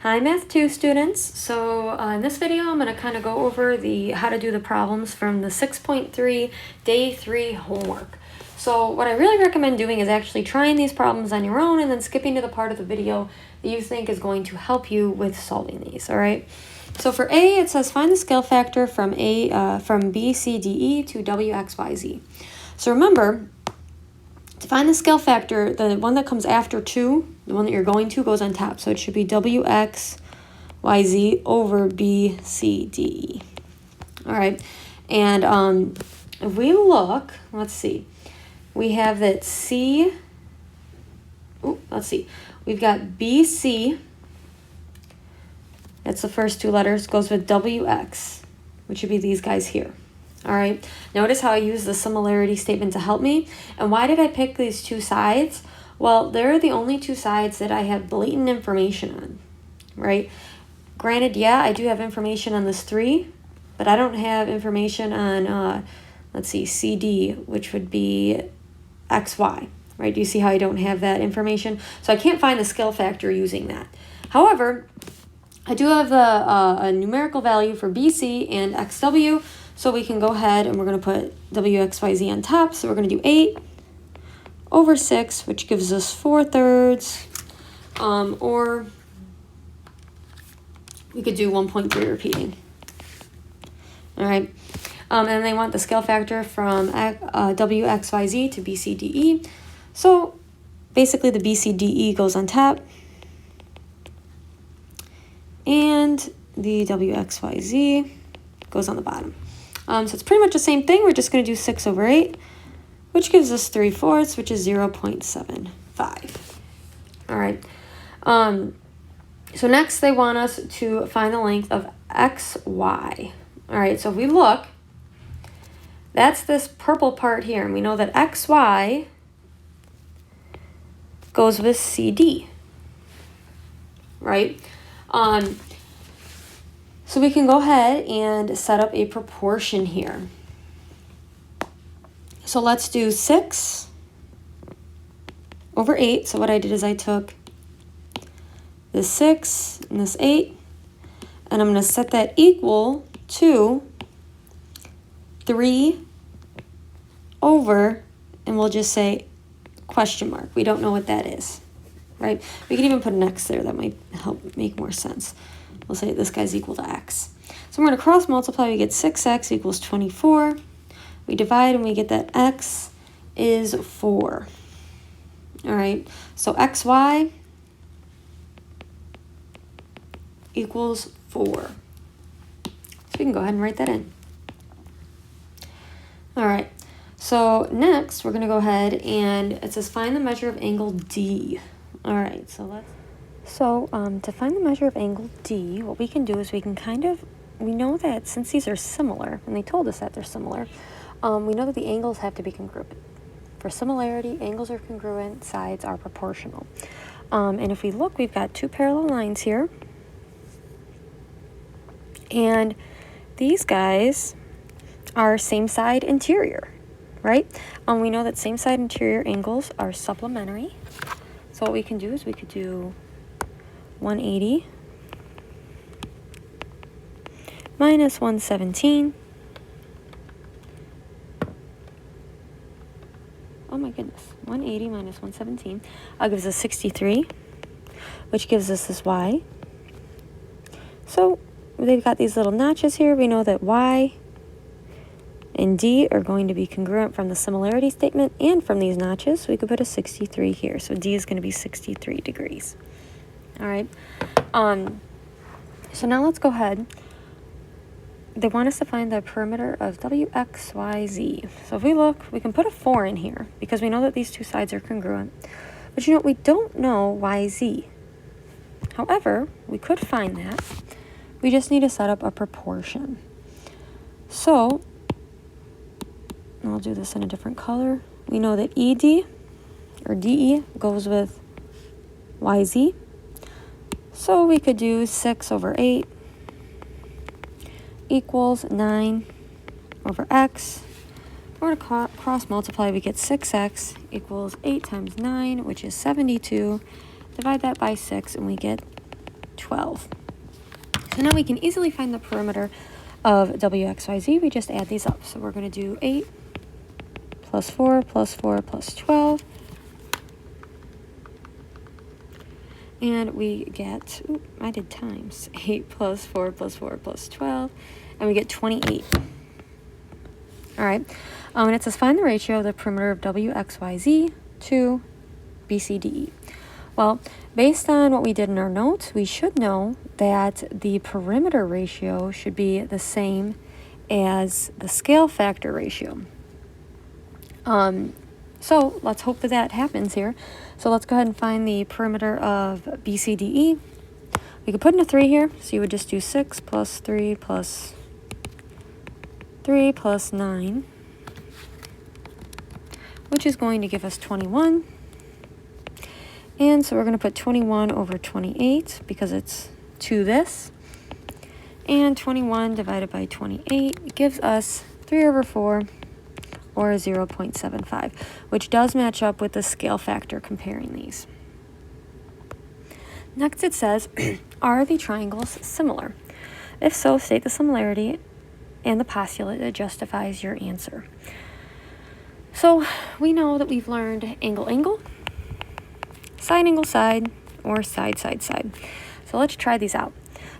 Hi Math 2 students. So in this video I'm going to kind of go over how to do the problems from the 6.3 day 3 homework. So what I really recommend doing is actually trying these problems on your own and then skipping to the part of the video that you think is going to help you with solving these, all right? So for A, it says find the scale factor from B, C, D, E to W, X, Y, Z. So remember, to find the scale factor, the one that comes after 2, the one that you're going to, goes on top. So it should be W, X, Y, Z over B, C, D, E. All right. And if we look, let's see. We have that C. Let's see. We've got BC. That's the first 2 letters. Goes with WX, which would be these guys here. All right, notice how I use the similarity statement to help me. And why did I pick these 2 sides? Well, they're the only 2 sides that I have blatant information on, right? Granted, yeah, I do have information on this 3, but I don't have information on, let's see, CD, which would be XY, right? Do you see how I don't have that information? So I can't find the scale factor using that. However, I do have a numerical value for BC and XW, so we can go ahead and we're going to put WXYZ on top. So we're going to do 8 over 6, which gives us 4/3, or we could do 1.3 repeating. All right, and they want the scale factor from WXYZ to BCDE. So basically the BCDE goes on top, and the WXYZ goes on the bottom. So it's pretty much the same thing. We're just going to do 6 over 8, which gives us 3/4, which is 0.75. All right. So next they want us to find the length of XY. All right, so if we look, that's this purple part here, and we know that XY goes with CD, right? So we can go ahead and set up a proportion here. So let's do 6 over 8. So what I did is I took this 6 and this 8, and I'm going to set that equal to 3 over, and we'll just say question mark. We don't know what that is, right? We can even put an X there. That might help make more sense. We'll say this guy's equal to X. So we're going to cross multiply. We get 6X equals 24. We divide and we get that X is 4. All right, so XY equals 4. So we can go ahead and write that in. All right, so next we're going to go ahead and it says find the measure of angle D. All right, so to find the measure of angle D, what we can do is we know that since these are similar, and they told us that they're similar, we know that the angles have to be congruent. For similarity, angles are congruent, sides are proportional. And if we look, we've got 2 parallel lines here. And these guys are same side interior, right? We know that same side interior angles are supplementary. So what we can do is we could do 180 minus 117. Oh my goodness, 180 minus 117 gives us 63, which gives us this Y. So they've got these little notches here. We know that Y and D are going to be congruent from the similarity statement and from these notches. So we could put a 63 here. So D is going to be 63 degrees. All right. So now let's go ahead. They want us to find the perimeter of WXYZ. So if we look, we can put a 4 in here because we know that these 2 sides are congruent. But you know, we don't know YZ. However, we could find that. We just need to set up a proportion. So I'll do this in a different color. We know that ED or DE goes with YZ. So we could do 6 over 8 equals 9 over X. We're going to cross multiply. We get 6X equals 8 times 9, which is 72. Divide that by 6, and we get 12. So now we can easily find the perimeter of WXYZ. We just add these up. So we're going to do 8 plus 4 plus 4 plus 12. And we get, I did times, 8 plus 4 plus 4 plus 12. And we get 28. All right. And it says find the ratio of the perimeter of WXYZ to BCDE. Well, based on what we did in our notes, we should know that the perimeter ratio should be the same as the scale factor ratio. So let's hope that that happens here. So let's go ahead and find the perimeter of BCDE. We could put in a 3 here, so you would just do 6 plus 3 plus 3 plus 9, which is going to give us 21. And so we're going to put 21 over 28 because it's to this. And 21 divided by 28 gives us 3 over 4, or 0.75, which does match up with the scale factor comparing these. Next it says, are the triangles similar? If so, state the similarity and the postulate that justifies your answer. So we know that we've learned angle, angle, side, angle, side, or side, side, side. So let's try these out.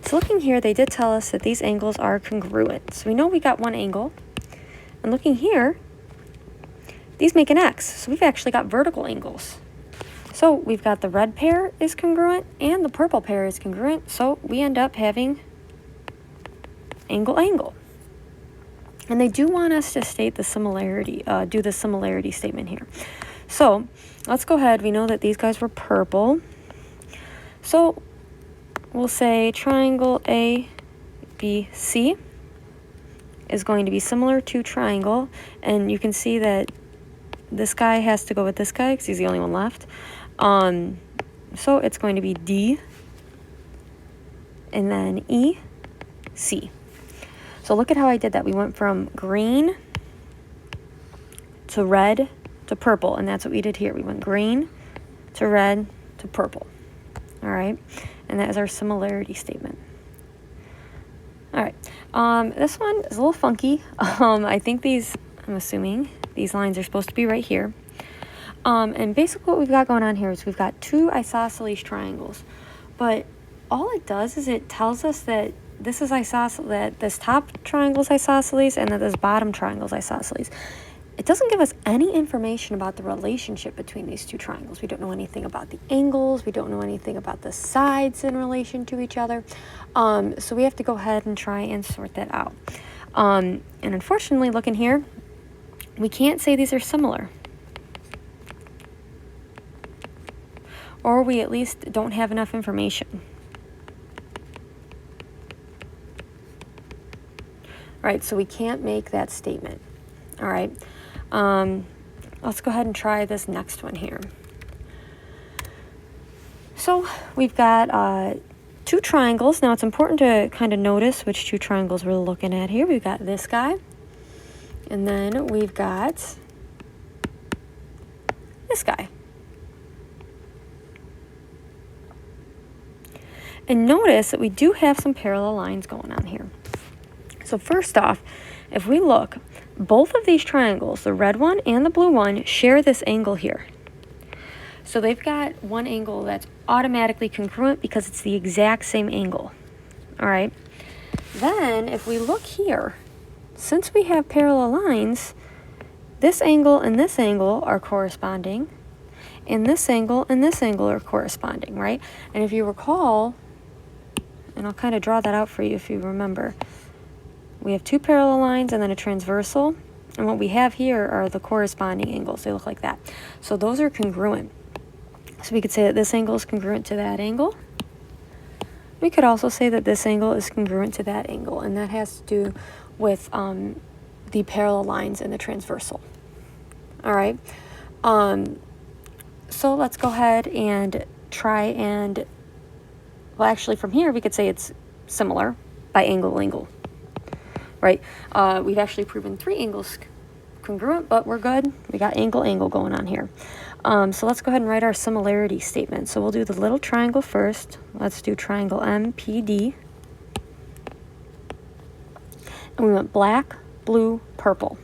So looking here, they did tell us that these angles are congruent. So we know we got one angle. And looking here, these make an X. So we've actually got vertical angles. So we've got the red pair is congruent and the purple pair is congruent. So we end up having angle, angle. And they do want us to state the similarity, do the similarity statement here. So let's go ahead. We know that these guys were purple. So we'll say triangle ABC is going to be similar to triangle. And you can see that this guy has to go with this guy because he's the only one left. So it's going to be D and then E, C. So look at how I did that. We went from green to red to purple, and that's what we did here. We went green to red to purple. All right, and that is our similarity statement. All right, this one is a little funky. I think these, I'm assuming these lines are supposed to be right here. And basically what we've got going on here is we've got two isosceles triangles, but all it does is it tells us that this is that this top triangle is isosceles and that this bottom triangle is isosceles. It doesn't give us any information about the relationship between these two triangles. We don't know anything about the angles. We don't know anything about the sides in relation to each other. So we have to go ahead and try and sort that out. And unfortunately, looking here, we can't say these are similar. Or we at least don't have enough information. All right, so we can't make that statement. All right, let's go ahead and try this next one here. So we've got two triangles. Now it's important to kind of notice which two triangles we're looking at here. We've got this guy, and then we've got this guy. And notice that we do have some parallel lines going on here. So first off, if we look, both of these triangles, the red one and the blue one, share this angle here. So they've got one angle that's automatically congruent because it's the exact same angle. All right. Then if we look here, since we have parallel lines, this angle and this angle are corresponding, and this angle and this angle are corresponding, right? And if you recall, and I'll kind of draw that out for you if you remember, we have two parallel lines and then a transversal, and what we have here are the corresponding angles. They look like that. So those are congruent. So we could say that this angle is congruent to that angle. We could also say that this angle is congruent to that angle, and that has to do with the parallel lines and the transversal. All right. So let's go ahead and try and, well, actually from here we could say it's similar by angle, angle. Right? We've actually proven three angles congruent, but we're good. We got angle, angle going on here. So let's go ahead and write our similarity statement. So we'll do the little triangle first. Let's do triangle MPD. And we went black, blue, purple.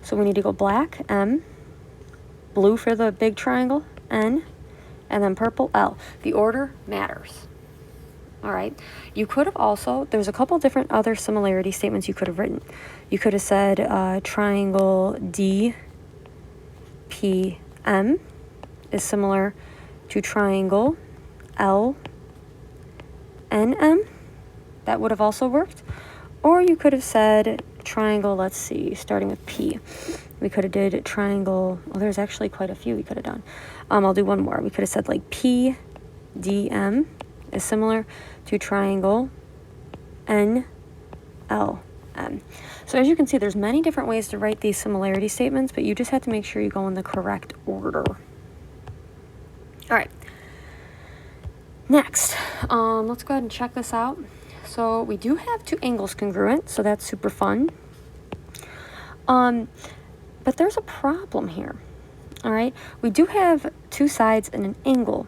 So we need to go black, M, blue for the big triangle, N, and then purple, L. The order matters. All right. You could have also, there's a couple different other similarity statements you could have written. You could have said triangle DPM is similar to triangle LNM. That would have also worked. Or you could have said triangle, let's see, starting with P. We could have did triangle, well, there's actually quite a few we could have done. I'll do one more. We could have said like PDM is similar to triangle NLM. So as you can see, there's many different ways to write these similarity statements, but you just have to make sure you go in the correct order. All right. Next, let's go ahead and check this out. So we do have two angles congruent, so that's super fun. But there's a problem here. All right, we do have two sides and an angle,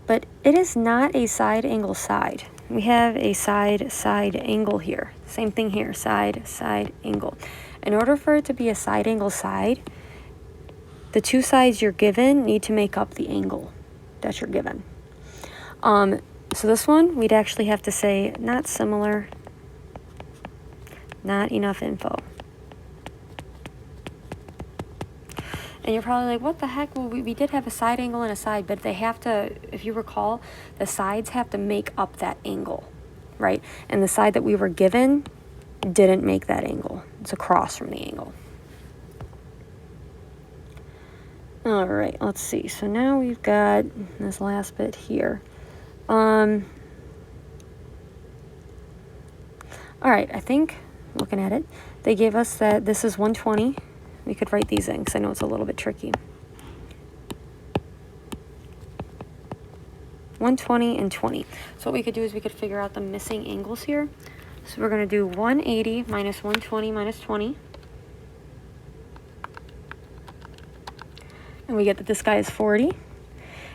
but it is not a side angle side. We have a side angle here. Same thing here, side angle. In order for it to be a side angle side, the two sides you're given need to make up the angle that you're given. So this one, we'd actually have to say not similar, not enough info. And you're probably like, what the heck? Well, we did have a side angle and a side, but they have to, if you recall, the sides have to make up that angle, right? And the side that we were given didn't make that angle. It's across from the angle. All right, let's see. So now we've got this last bit here. All right, I think, looking at it, they gave us that this is 120. We could write these in because I know it's a little bit tricky. 120 and 20. So what we could do is we could figure out the missing angles here. So we're going to do 180 minus 120 minus 20. And we get that this guy is 40.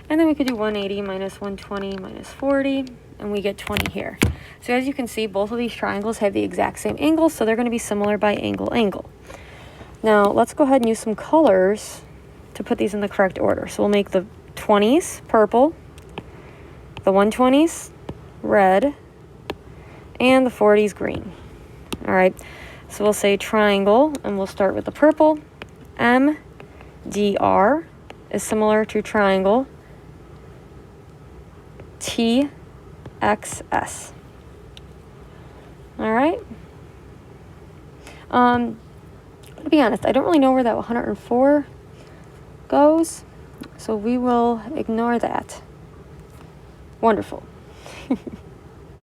And then we could do 180 minus 120 minus 40, and we get 20 here. So as you can see, both of these triangles have the exact same angle, so they're going to be similar by angle. Now, let's go ahead and use some colors to put these in the correct order. So we'll make the 20s purple, the 120s red, and the 40s green. All right, so we'll say triangle, and we'll start with the purple. MDR is similar to triangle TXS. All right. To be honest, I don't really know where that 104 goes, so we will ignore that. Wonderful.